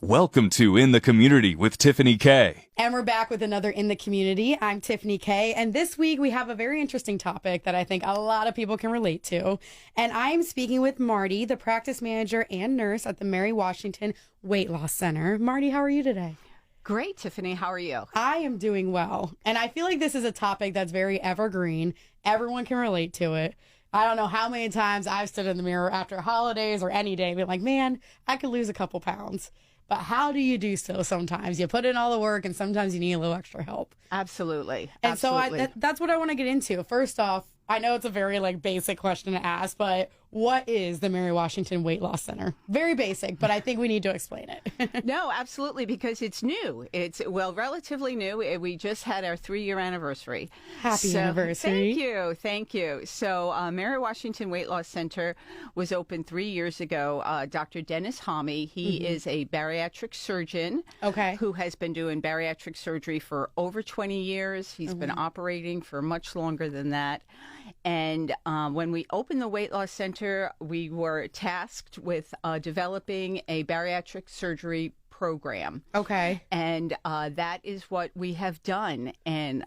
Welcome to In the Community with Tiffany K. And we're back with another In the Community. I'm Tiffany K. And this week we have a very interesting topic that I think a lot of people can relate to. And I'm speaking with Marty, the practice manager and nurse at the Mary Washington Weight Loss Center. Marty, how are you today? Great, Tiffany. How are you? I am doing well. And I feel like this is a topic that's very evergreen. Everyone can relate to it. I don't know how many times I've stood in the mirror after holidays or any day and been like, man, I could lose a couple pounds. But how do you do so sometimes? You put in all the work and sometimes you need a little extra help. Absolutely. And Absolutely. so that's what I want to get into. First off, I know it's a very basic question to ask, but what is the Mary Washington Weight Loss Center? Very basic, but I think we need to explain it. No, absolutely, because it's new. It's, relatively new. We just had our 3-year anniversary. Happy anniversary. Thank you. So Mary Washington Weight Loss Center was opened 3 years ago. Dr. Dennis Homme, he is a bariatric surgeon who has been doing bariatric surgery for over 20 years. He's been operating for much longer than that. And when we opened the Weight Loss Center, we were tasked with developing a bariatric surgery program. Okay. And that is what we have done. And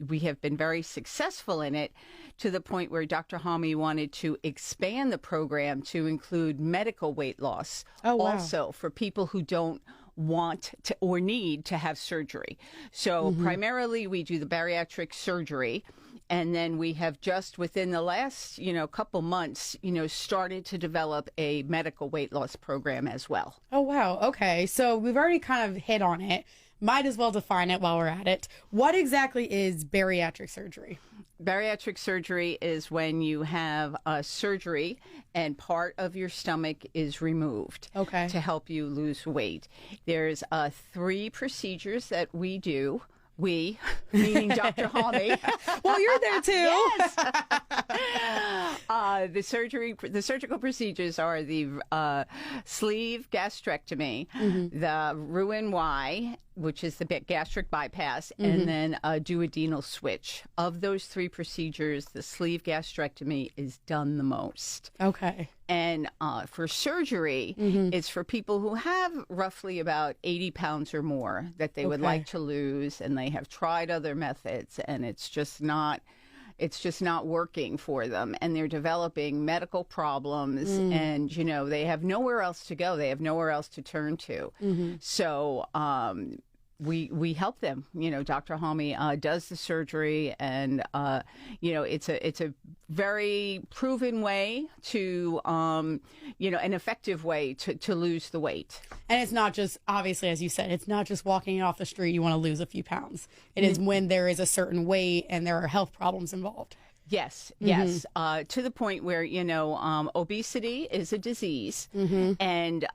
we have been very successful in it to the point where Dr. Homme wanted to expand the program to include medical weight loss also for people who don't want to or need to have surgery. So primarily we do the bariatric surgery. And then we have just within the last, couple months, started to develop a medical weight loss program as well. Oh, wow. Okay. So we've already kind of hit on it. Might as well define it while we're at it. What exactly is bariatric surgery? Bariatric surgery is when you have a surgery and part of your stomach is removed to help you lose weight. There's 3 procedures that we do. We, meaning Dr. Homme. Well, you're there too. Yes. The surgical procedures are the sleeve gastrectomy, the Roux-en-Y, which is the gastric bypass, and then a duodenal switch. Of those 3 procedures, the sleeve gastrectomy is done the most. Okay. And for surgery, it's for people who have roughly about 80 pounds or more that they would like to lose, and they have tried other methods, and it's just not working for them, and they're developing medical problems, and they have nowhere else to go. They have nowhere else to turn to. So we help them. Dr. Homme does the surgery, and it's a very proven way to an effective way to lose the weight. And it's not just, obviously, as you said, it's not just walking off the street, you want to lose a few pounds. It is when there is a certain weight and there are health problems involved. Yes, yes. To the point where, obesity is a disease, and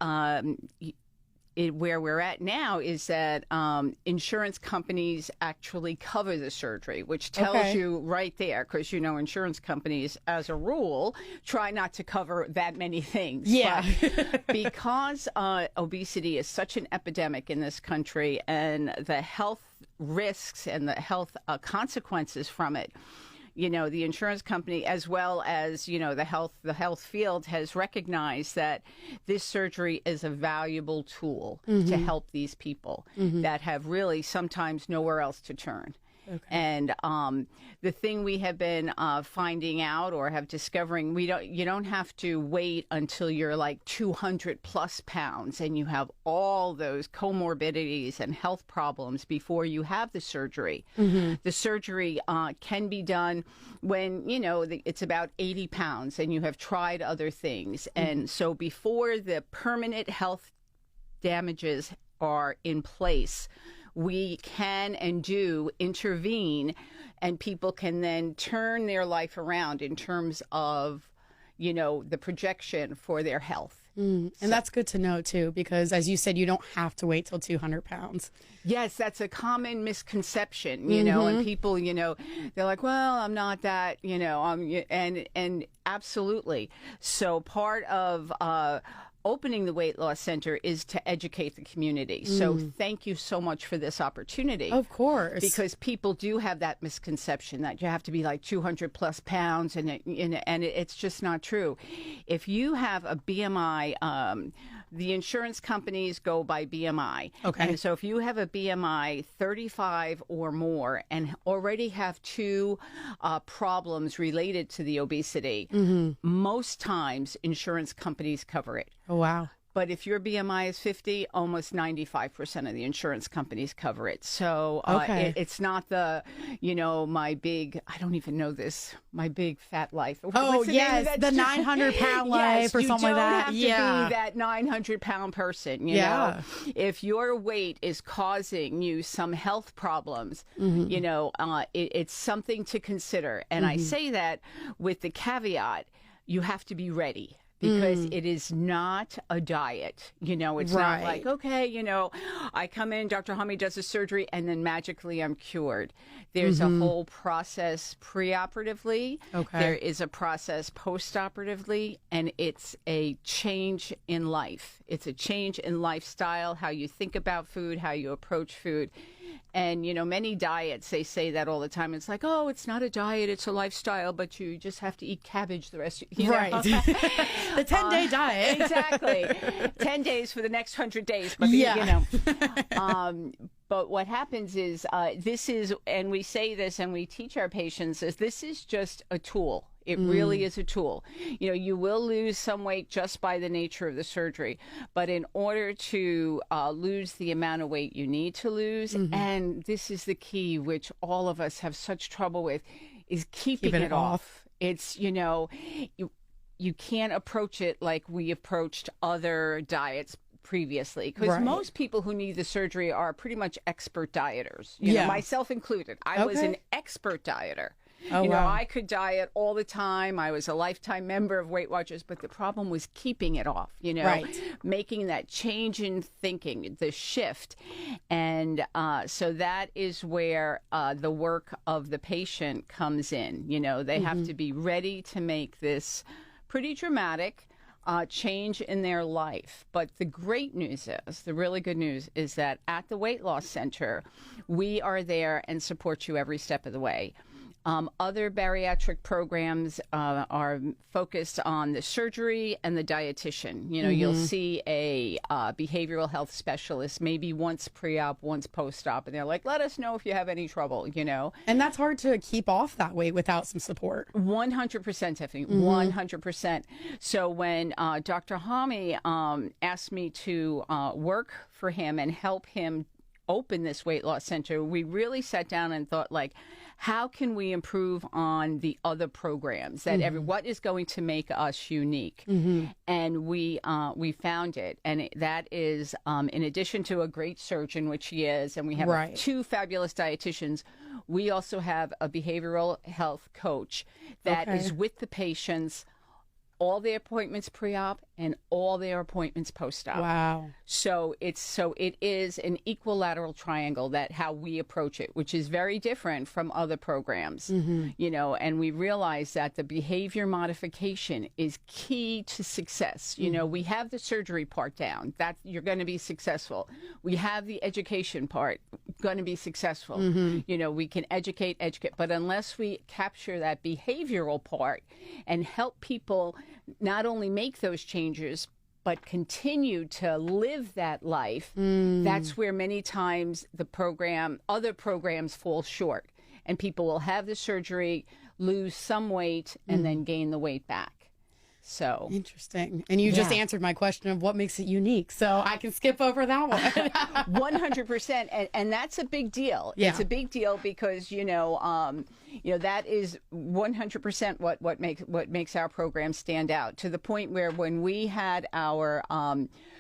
where we're at now is that insurance companies actually cover the surgery, which tells you right there, because insurance companies, as a rule, try not to cover that many things. Yeah. But because obesity is such an epidemic in this country, and the health risks and the health consequences from it, the insurance company, as well as, the health field, has recognized that this surgery is a valuable tool to help these people that have really sometimes nowhere else to turn. And the thing we have been finding out or have discovering, you don't have to wait until you're like 200 plus pounds and you have all those comorbidities and health problems before you have the surgery. The surgery can be done when, it's about 80 pounds and you have tried other things. And so before the permanent health damages are in place, we can and do intervene, and people can then turn their life around in terms of, the projection for their health. And that's good to know, too, because as you said, you don't have to wait till 200 pounds. Yes, that's a common misconception, and people, they're like, well, I'm not that, and absolutely. So part of opening the Weight Loss Center is to educate the community. So thank you so much for this opportunity. Of course. Because people do have that misconception that you have to be like 200 plus pounds, and it's just not true. If you have a BMI The insurance companies go by BMI. Okay. And so if you have a BMI 35 or more and already have two problems related to the obesity, most times insurance companies cover it. Oh, wow. But if your BMI is 50, almost 95% of the insurance companies cover it. So it's not the, my big, I don't even know this, my big fat life. Oh, yes, the 900-pound life or something like that. You don't have to be that 900-pound person, you know. If your weight is causing you some health problems, it's something to consider. And I say that with the caveat, you have to be ready. Because it is not a diet. It's not like, okay, I come in, Dr. Hami does a surgery, and then magically I'm cured. There's a whole process preoperatively. Okay. There is a process postoperatively, and it's a change in life. It's a change in lifestyle, how you think about food, how you approach food. And, many diets, they say that all the time. It's like, oh, it's not a diet, it's a lifestyle, but you just have to eat cabbage the rest of your life. Right. The 10-day diet. Exactly. 10 days for the next 100 days. But, but what happens is this is, and we say this and we teach our patients, is this is just a tool. It really is a tool. You will lose some weight just by the nature of the surgery, but in order to lose the amount of weight you need to lose, and this is the key, which all of us have such trouble with, is keeping it off. It's, you can't approach it like we approached other diets previously, because most people who need the surgery are pretty much expert dieters, myself included. I was an expert dieter. Oh, wow. I could diet all the time. I was a lifetime member of Weight Watchers, but the problem was keeping it off, making that change in thinking, the shift. And so that is where the work of the patient comes in. They have to be ready to make this pretty dramatic change in their life. But the great news is, the really good news is that at the Weight Loss Center, we are there and support you every step of the way. Other bariatric programs are focused on the surgery and the dietitian. You'll see a behavioral health specialist maybe once pre-op, once post-op, and they're like, let us know if you have any trouble, And that's hard to keep off that weight without some support. 100%, Tiffany, 100%. So when Dr. Hami asked me to work for him and help him open this weight loss center, we really sat down and thought, like, how can we improve on the other programs that what is going to make us unique? And we found it, and that is in addition to a great surgeon, which he is, and we have two fabulous dietitians. We also have a behavioral health coach that is with the patients all their appointments pre-op and all their appointments post-op. Wow. So it is an equilateral triangle, that how we approach it, which is very different from other programs. And we realize that the behavior modification is key to success. We have the surgery part down, that you're going to be successful. We have the education part, going to be successful. We can educate, but unless we capture that behavioral part and help people not only make those changes, but continue to live that life, that's where many times other programs fall short. And people will have the surgery, lose some weight, and then gain the weight back. So interesting. And you just answered my question of what makes it unique. So I can skip over that one. 100%. And that's a big deal. Yeah. It's a big deal because, that is 100% what makes our program stand out, to the point where when we had our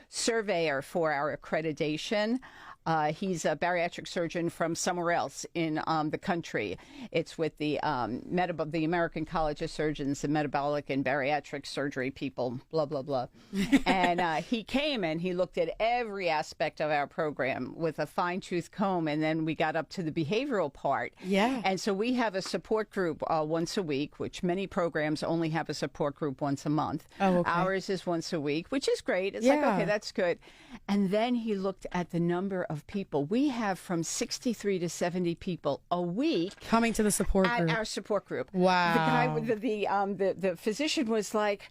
surveyor for our accreditation, he's a bariatric surgeon from somewhere else in the country. It's with the American College of Surgeons, the metabolic and bariatric surgery people, blah, blah, blah. And he came and he looked at every aspect of our program with a fine-tooth comb, and then we got up to the behavioral part. Yeah. And so we have a support group once a week, which many programs only have a support group once a month. Oh, okay. Ours is once a week, which is great. It's like, okay, that's good. And then he looked at the number of people. We have from 63 to 70 people a week coming to the support at group. our support group. Wow. The guy, the physician was like,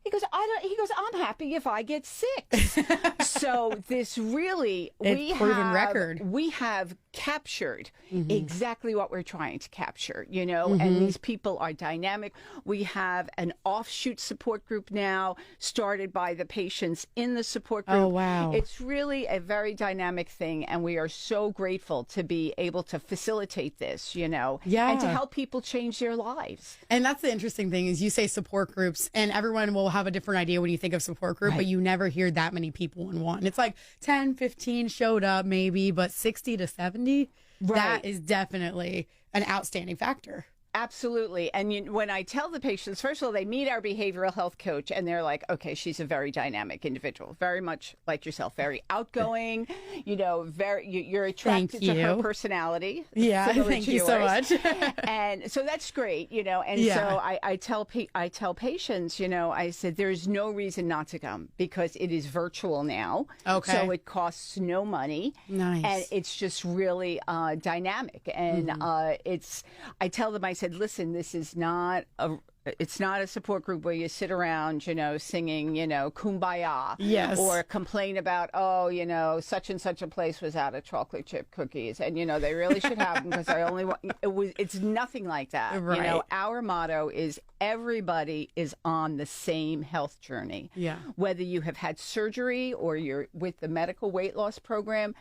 He goes, he goes, I'm happy if I get 6. So this really, we have captured exactly what we're trying to capture, you know, and these people are dynamic. We have an offshoot support group now started by the patients in the support group. Oh, wow. It's really a very dynamic thing. And we are so grateful to be able to facilitate this, you know, and to help people change their lives. And that's the interesting thing is you say support groups and everyone will have a different idea when you think of support group, but you never hear that many people in one. It's like 10, 15 showed up maybe, but 60 to 70, that is definitely an outstanding factor. Absolutely. And when I tell the patients, first of all, they meet our behavioral health coach and they're like, okay, she's a very dynamic individual, very much like yourself, very outgoing, you know, you're attracted to her personality. Yeah, thank you so much. And so that's great, you know, and so I tell patients, you know, I said, there's no reason not to come because it is virtual now. Okay. So it costs no money. Nice. And it's just really dynamic. And I tell them, I said, listen, this is not it's not a support group where you sit around, you know, singing, you know, Kumbaya. Yes. Or complain about, oh, you know, such and such a place was out of chocolate chip cookies. And, you know, they really should have them because I only want, it's nothing like that. Right. You know, our motto is everybody is on the same health journey. Yeah. Whether you have had surgery or you're with the medical weight loss program,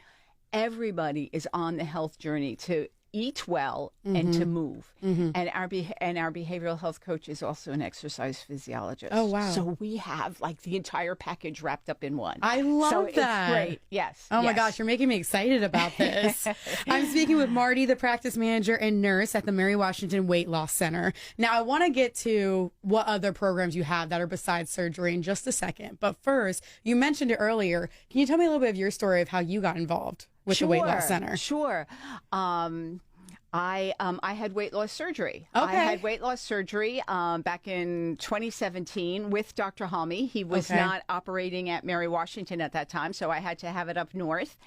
everybody is on the health journey to eat well and to move. And our behavioral health coach is also an exercise physiologist. Oh, wow. So we have like the entire package wrapped up in one. I love that. It's great. Yes. Oh my gosh, you're making me excited about this. I'm speaking with Marty, the practice manager and nurse at the Mary Washington Weight Loss Center. Now, I want to get to what other programs you have that are besides surgery in just a second. But first, you mentioned it earlier. Can you tell me a little bit of your story of how you got involved with the Weight Loss Center? Sure. I had weight loss surgery. Okay. I had weight loss surgery back in 2017 with Dr. Halmy. He was not operating at Mary Washington at that time, so I had to have it up north.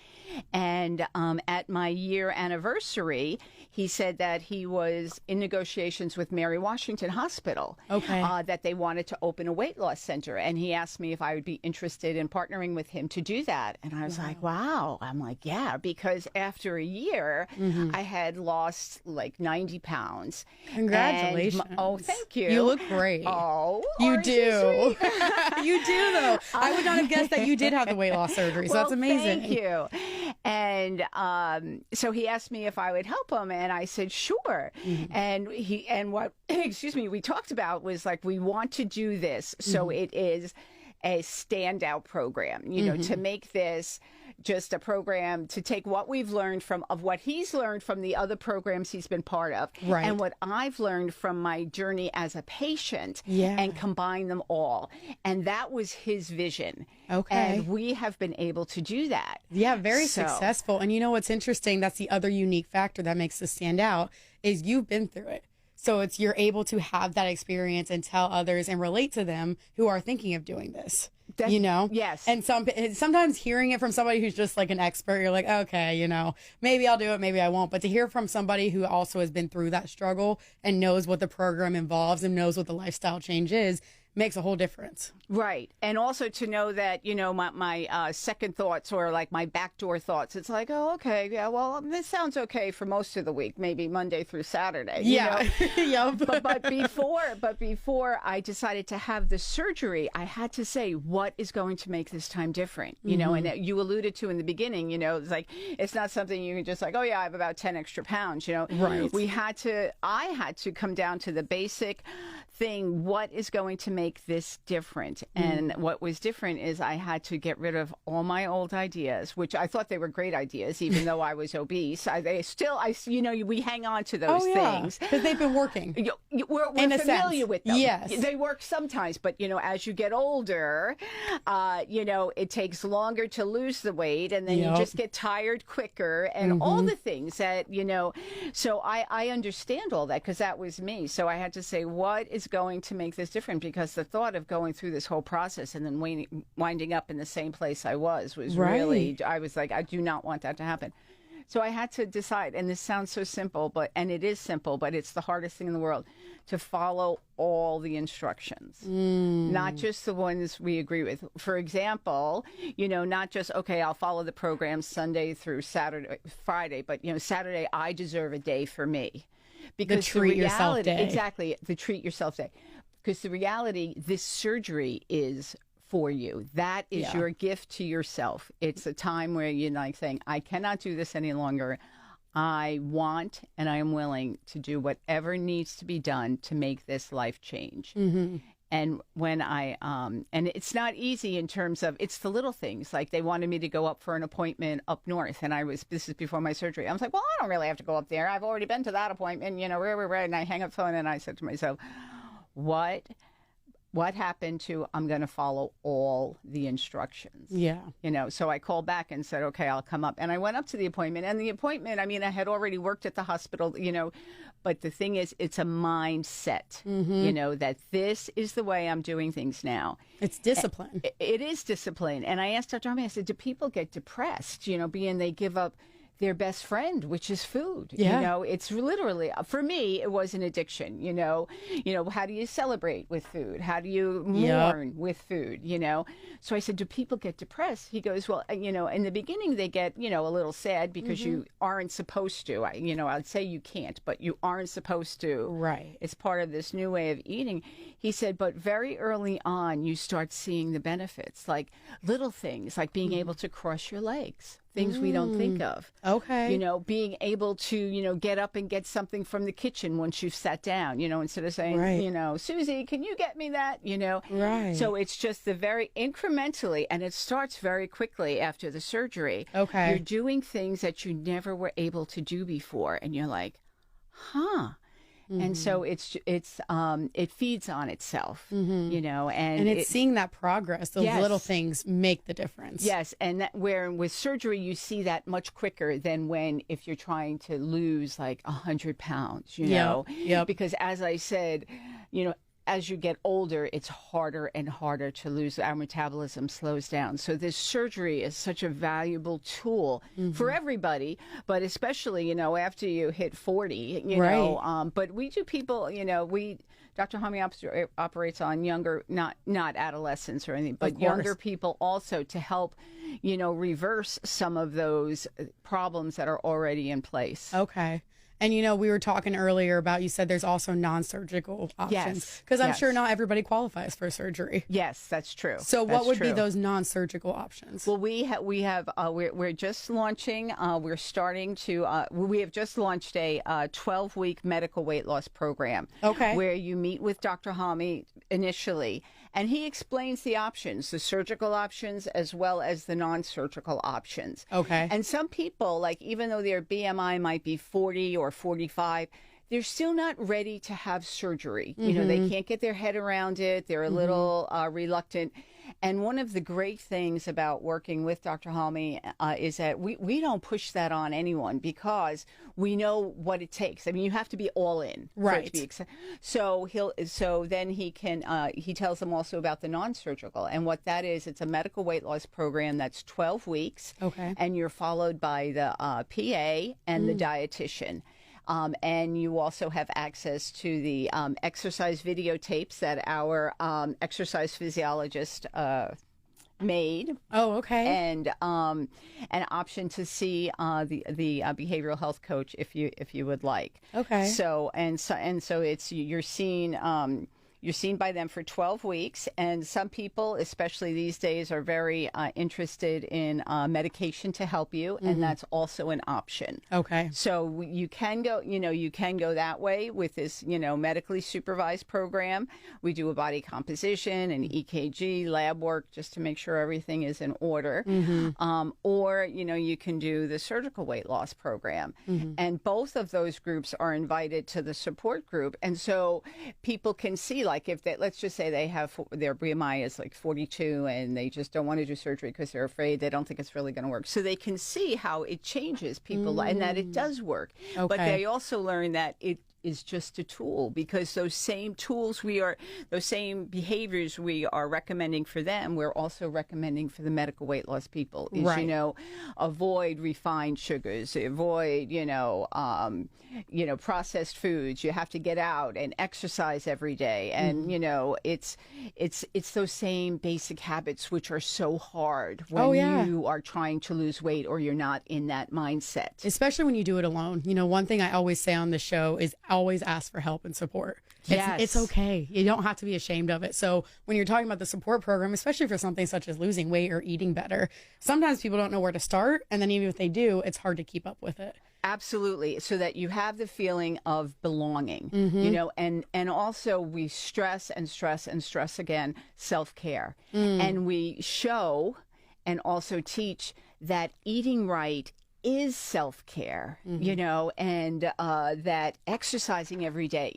And at my year anniversary, he said that he was in negotiations with Mary Washington Hospital, that they wanted to open a weight loss center. And he asked me if I would be interested in partnering with him to do that. And I was like, wow. I'm like, yeah, because after a year, I had lost like 90 pounds. Congratulations. Oh, thank you. You look great. Oh, you do. You do, though. I would not have guessed that you did have the weight loss surgery. So that's amazing. Thank you. And so he asked me if I would help him, and I said sure. And what we talked about was like, we want to do this so it is a standout program, you know, to make this just a program to take what we've learned of what he's learned from the other programs he's been part of, and what I've learned from my journey as a patient, and combine them all. And that was his vision. And we have been able to do that. Yeah, very successful. And you know what's interesting? That's the other unique factor that makes this stand out is you've been through it. So you're able to have that experience and tell others and relate to them who are thinking of doing this. You know? Yes. And sometimes hearing it from somebody who's just like an expert, you're like, okay, you know, maybe I'll do it, maybe I won't. But to hear from somebody who also has been through that struggle and knows what the program involves and knows what the lifestyle change is, makes a whole difference. Right. And also to know that, you know, my second thoughts or like my backdoor thoughts, it's like, oh, okay, yeah, well, this sounds okay for most of the week, maybe Monday through Saturday. Yeah. You know? but before I decided to have the surgery, I had to say, what is going to make this time different? You know, and you alluded to in the beginning, you know, it's like, it's not something you can just like, oh yeah, I have about 10 extra pounds, you know. Right. I had to come down to the basic thing, what is going to make this different? And what was different is I had to get rid of all my old ideas, which I thought they were great ideas, even though I was obese. We hang on to those things because they've been working. We're familiar with them. Yes, they work sometimes, but you know, as you get older, you know, it takes longer to lose the weight, and then you just get tired quicker, and all the things that you know. So I understand all that because that was me. So I had to say, what is going to make this different? Because the thought of going through this whole process and then winding up in the same place I was really, I was like, I do not want that to happen. So I had to decide, and this sounds so simple, and it is simple, but it's the hardest thing in the world, to follow all the instructions, not just the ones we agree with. For example, not just, okay, I'll follow the program Sunday through Friday, but, Saturday, I deserve a day for me. Because the treat yourself day. Exactly, the treat yourself day. Because the reality, this surgery is for you. That is your gift to yourself. It's a time where you're like saying, I cannot do this any longer. I want and I am willing to do whatever needs to be done to make this life change. And when and it's not easy in terms of, it's the little things. Like they wanted me to go up for an appointment up north. And this is before my surgery. I was like, well, I don't really have to go up there. I've already been to that appointment, and I hang up the phone and I said to myself, what happened to, I'm going to follow all the instructions. Yeah. So I called back and said, okay, I'll come up. And I went up to the appointment. And the appointment, I mean, I had already worked at the hospital, but the thing is, it's a mindset, that this is the way I'm doing things now. It's discipline. It is discipline. And I asked Dr. Army, I said, do people get depressed, being they give up their best friend, which is food? It's literally, for me, it was an addiction. How do you celebrate with food? How do you mourn with food? So I said, do people get depressed? He goes, well, in the beginning they get, a little sad because you aren't supposed to. I'd say you can't, but you aren't supposed to. Right. It's part of this new way of eating. He said, but very early on, you start seeing the benefits, like little things, like being able to cross your legs. Things we don't think of. Okay. Being able to, get up and get something from the kitchen once you've sat down, instead of saying, right. Susie, can you get me that? Right. So it's just the very incrementally, and it starts very quickly after the surgery. Okay. You're doing things that you never were able to do before. And you're like, huh. And so it feeds on itself, and it's seeing that progress. Those little things make the difference. Yes, and where with surgery you see that much quicker than if you're trying to lose like 100 pounds, because as I said, as you get older, it's harder and harder to lose. Our metabolism slows down. So this surgery is such a valuable tool for everybody, but especially, after you hit 40, right. But we do people, Dr. Hami operates on younger, not adolescents or anything, but younger people also to help, reverse some of those problems that are already in place. Okay. And, we were talking earlier about, you said there's also non-surgical options. Yes. Because I'm sure not everybody qualifies for surgery. Yes, that's true. So what would be those non-surgical options? Well, we're just launching, we have just launched a 12-week medical weight loss program. Okay. Where you meet with Dr. Hami initially, and he explains the options, the surgical options as well as the non-surgical options. Okay. And some people, like even though their BMI might be 40 or 45, they're still not ready to have surgery. They can't get their head around it. They're a little reluctant. And one of the great things about working with Dr. Halmy is that we don't push that on anyone because we know what it takes. I mean, you have to be all in. Right. For it to be so then he tells them also about the non-surgical. And what that is, it's a medical weight loss program that's 12 weeks. Okay. And you're followed by the PA and the dietitian. And you also have access to the exercise videotapes that our exercise physiologist made. Oh, okay. And an option to see the behavioral health coach if you would like. Okay. So it's you're seen by them for 12 weeks, and some people, especially these days, are very interested in medication to help you, and that's also an option. Okay. So you can go that way with this, medically supervised program. We do a body composition and EKG, lab work, just to make sure everything is in order. Or, you can do the surgical weight loss program. And both of those groups are invited to the support group. And so people can see, like if let's just say they have their BMI is like 42 and they just don't want to do surgery because they're afraid, they don't think it's really going to work. So they can see how it changes people and that it does work. Okay. But they also learn that is just a tool, because those same those same behaviors we are recommending for them, we're also recommending for the medical weight loss people. Is, Right. you know, avoid refined sugars, avoid, processed foods. You have to get out and exercise every day. And, it's those same basic habits which are so hard when you are trying to lose weight or you're not in that mindset. Especially when you do it alone. You know, one thing I always say on the show is always ask for help and support. Yes. It's okay. You don't have to be ashamed of it. So when you're talking about the support program, especially for something such as losing weight or eating better, sometimes people don't know where to start. And then even if they do, it's hard to keep up with it. Absolutely. So that you have the feeling of belonging, and also we stress and stress and stress again, self-care. And we show and also teach that eating right is self-care, and that exercising every day,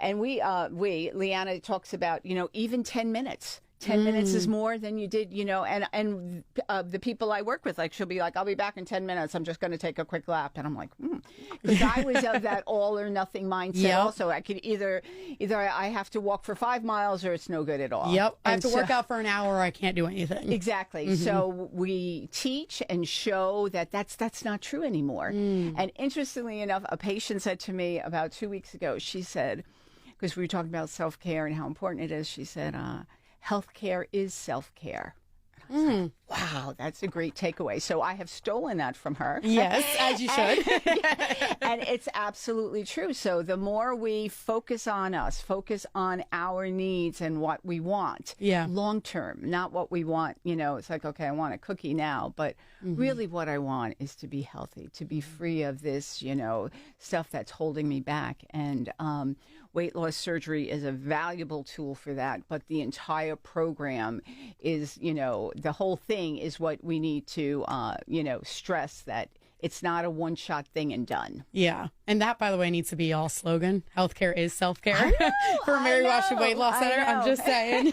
Leanna talks about, even 10 minutes. 10 minutes is more than you did, and the people I work with, like, she'll be like, I'll be back in 10 minutes. I'm just going to take a quick lap. And I'm like, because I was of that all or nothing mindset also. I could either I have to walk for 5 miles or it's no good at all. Yep. I have to work out for an hour or I can't do anything. Exactly. So we teach and show that that's not true anymore. And interestingly enough, a patient said to me about 2 weeks ago, she said, because we were talking about self-care and how important it is, she said, healthcare is self-care. And I was like, wow, that's a great takeaway. So I have stolen that from her. Yes, as you should. And it's absolutely true. So the more we focus on us, focus on our needs and what we want long term, not what we want. It's like, okay, I want a cookie now, but really what I want is to be healthy, to be free of this, stuff that's holding me back. And weight loss surgery is a valuable tool for that, but the entire program is, the whole thing is what we need to, stress, that it's not a one-shot thing and done. Yeah. And that, by the way, needs to be all slogan. Healthcare is self-care for Mary Washington Weight Loss Center. I'm just saying.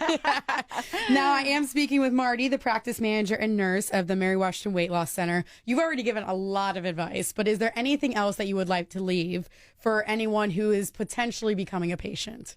Now, I am speaking with Marty, the practice manager and nurse of the Mary Washington Weight Loss Center. You've already given a lot of advice, but is there anything else that you would like to leave for anyone who is potentially becoming a patient?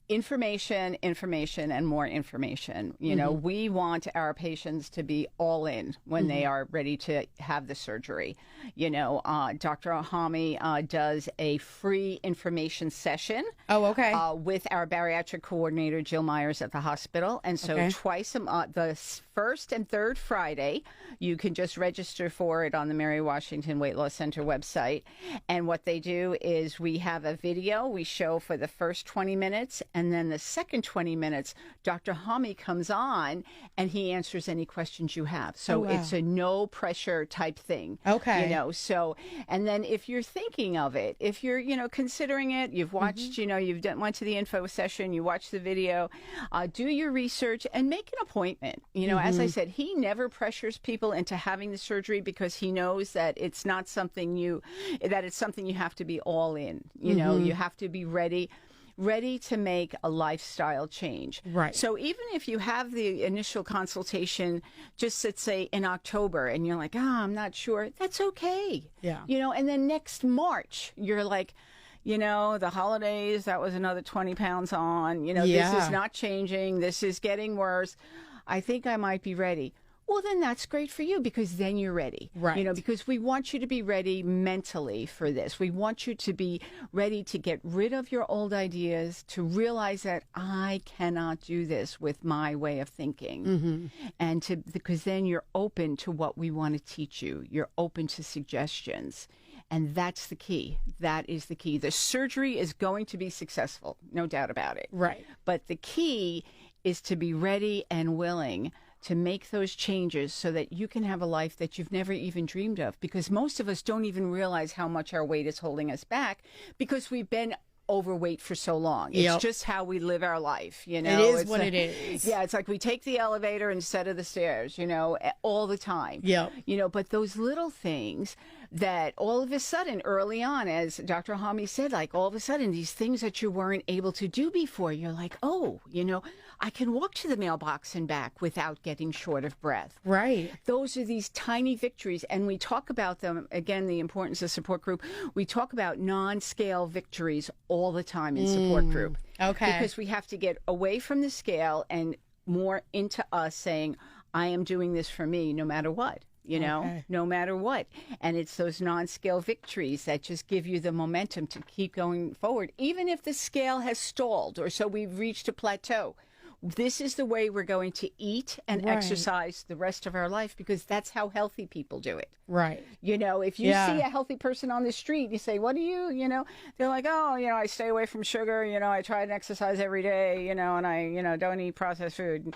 Information, and more information. We want our patients to be all in when they are ready to have the surgery. Dr. Ahami does a free information session. Oh, okay. With our bariatric coordinator, Jill Myers, at the hospital. And so twice a month, the first and third Friday, you can just register for it on the Mary Washington Weight Loss Center website. And what they do is we have a video we show for the first 20 minutes, and then the second 20 minutes, Dr. Hami comes on and he answers any questions you have. So it's a no pressure type thing. Okay. So, and then if you're thinking of it, if you're, considering it, you've watched, went to the info session, you watched the video, do your research and make an appointment. As I said, he never pressures people into having the surgery because he knows that it's not something it's something you have to be all in. You have to be ready to make a lifestyle change. Right. So even if you have the initial consultation, just let's say in October, and you're like, I'm not sure, that's okay. Yeah. And then next March, you're like, the holidays, that was another 20 pounds on, this is not changing. This is getting worse. I think I might be ready. Well, then that's great for you, because then you're ready. Right. Because we want you to be ready mentally for this. We want you to be ready to get rid of your old ideas, to realize that I cannot do this with my way of thinking. And because then you're open to what we want to teach you. You're open to suggestions. And that's the key. That is the key. The surgery is going to be successful, no doubt about it. Right. But the key is to be ready and willing to make those changes so that you can have a life that you've never even dreamed of. Because most of us don't even realize how much our weight is holding us back because we've been overweight for so long. It's just how we live our life, It is what it is. Yeah, it's like we take the elevator instead of the stairs, all the time. But those little things that all of a sudden, early on, as Dr. Hami said, like all of a sudden, these things that you weren't able to do before, you're like, I can walk to the mailbox and back without getting short of breath. Right. Those are these tiny victories, and we talk about them, again, the importance of support group. We talk about non-scale victories all the time in support group. Okay. Because we have to get away from the scale and more into us saying, I am doing this for me no matter what. No matter what. And it's those non-scale victories that just give you the momentum to keep going forward, even if the scale has stalled or so we've reached a plateau. This is the way we're going to eat and exercise the rest of our life, because that's how healthy people do it. Right. If you see a healthy person on the street, you say, what do you, they're like, oh, I stay away from sugar, I try and exercise every day, and I, don't eat processed food.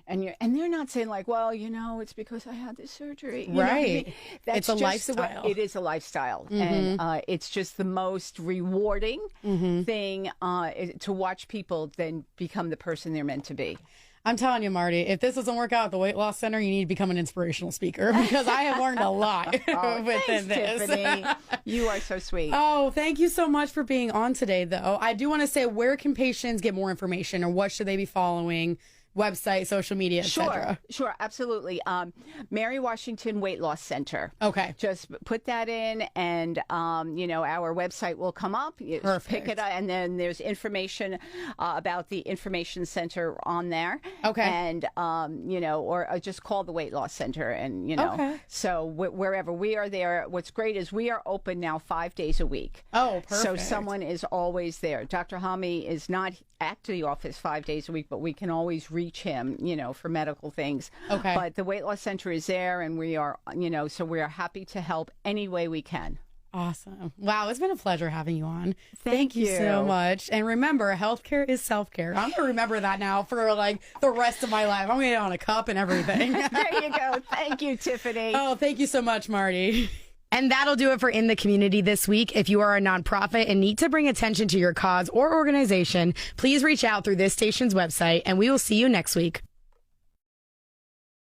And they're not saying like, well, it's because I had this surgery. Right. That's it's a lifestyle. It is a lifestyle. And it's just the most rewarding thing to watch people then become the person they're meant to be. I'm telling you, Marty, if this doesn't work out at the Weight Loss Center, you need to become an inspirational speaker, because I have learned a lot within this. Tiffany. You are so sweet. Oh, thank you so much for being on today, though. I do want to say, where can patients get more information, or what should they be following? Website, social media, etc. Sure, absolutely. Mary Washington Weight Loss Center. Okay. Just put that in, and our website will come up. Perfect. Pick it up, and then there's information about the information center on there. Okay. And or just call the Weight Loss Center, and Okay. So wherever we are there. What's great is we are open now 5 days a week. Oh, perfect. So someone is always there. Dr. Hami is not at the office 5 days a week, but we can always reach him, for medical things. Okay. But the Weight Loss Center is there, and we are, so we are happy to help any way we can. Awesome. Wow, it's been a pleasure having you on. Thank you so much. And remember, healthcare is self-care. I'm going to remember that now for like the rest of my life. I'm going to get it on a cup and everything. There you go. Thank you, Tiffany. Oh, thank you so much, Marty. And that'll do it for In the Community this week. If you are a nonprofit and need to bring attention to your cause or organization, please reach out through this station's website, and we will see you next week.